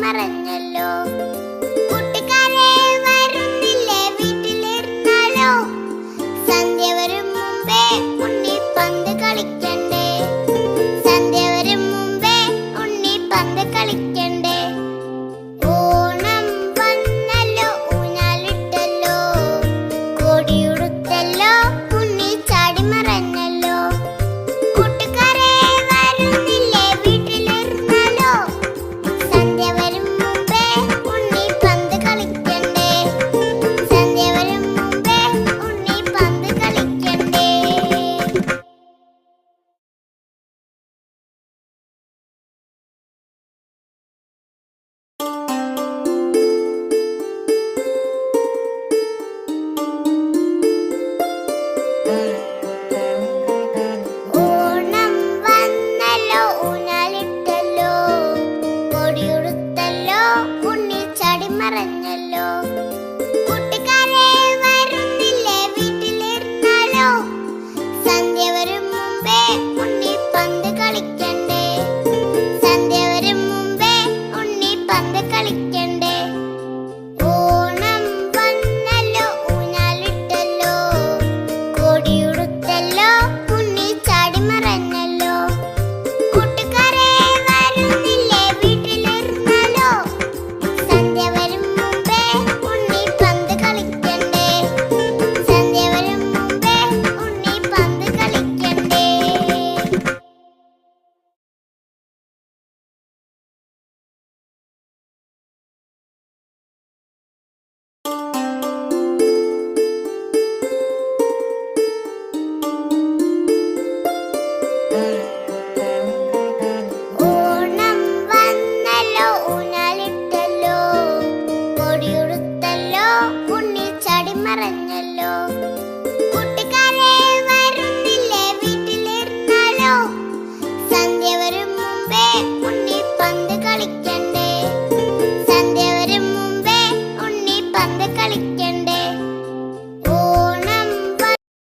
മറഞ്ഞല്ലോ. കൂട്ടുകാരെ വരുന്നില്ലേ വീട്ടിലിരുന്നാലോ, സന്ധ്യ വരും മുമ്പേ ഉണ്ണി പന്ത് കളിക്കണ്ടേ, സന്ധ്യ വരും മുമ്പേ ഉണ്ണി പന്ത് കളിക്കണ്ടേ. ഓണം വന്നല്ലോ ഊഞ്ഞാലിട്ടല്ലോ, കോടിയുടുത്തല്ലോ ഉണ്ണി ചാടി മറഞ്ഞല്ലോ. കൂട്ടുകാരെ വരുന്നില്ലേ വീട്ടിലിരുന്നാലോ, സന്ധ്യ വരും മുമ്പേ ഉണ്ണി പന്ത് കളിക്കണ്ടേ, സന്ധ്യ വരും മുമ്പേ ഉണ്ണി പന്ത് കളിക്കണ്ടേ. ഓണം വന്നല്ലോ ഊഞ്ഞാലിട്ടല്ലോ, കോടിയുടുത്തല്ലോ ഉണ്ണി ചാടി മറഞ്ഞല്ലോ. കൂട്ടുകാരെ വരുന്നില്ലേ വീട്ടിലിരുന്നാലോ, സന്ധ്യ വരും മുമ്പേ ഉണ്ണി പന്ത് കളിക്കണ്ടേ, സന്ധ്യ വരും മുമ്പേ ഉണ്ണി പന്ത് കളിക്കണ്ടേ. ഓണം വന്നല്ലോ ഊഞ്ഞാലിട്ടല്ലോ, കോടിയുടുത്തല്ലോ ഉണ്ണി ചാടി മറഞ്ഞല്ലോ. കൂട്ടുകാരെ വരുന്നില്ലേ വീട്ടിലിരുന്നാലോ, സന്ധ്യ വരും മുമ്പേ ഉണ്ണി പന്ത് കളിക്കണ്ടേ, സന്ധ്യ വരും മുമ്പേ ഉണ്ണി പന്ത് കളിക്കണ്ടേ. ഓണം വന്നല്ലോ ഊഞ്ഞാലിട്ടല്ലോ, കോടിയുടുത്തല്ലോ ഉണ്ണി ചാടി മറഞ്ഞല്ലോ.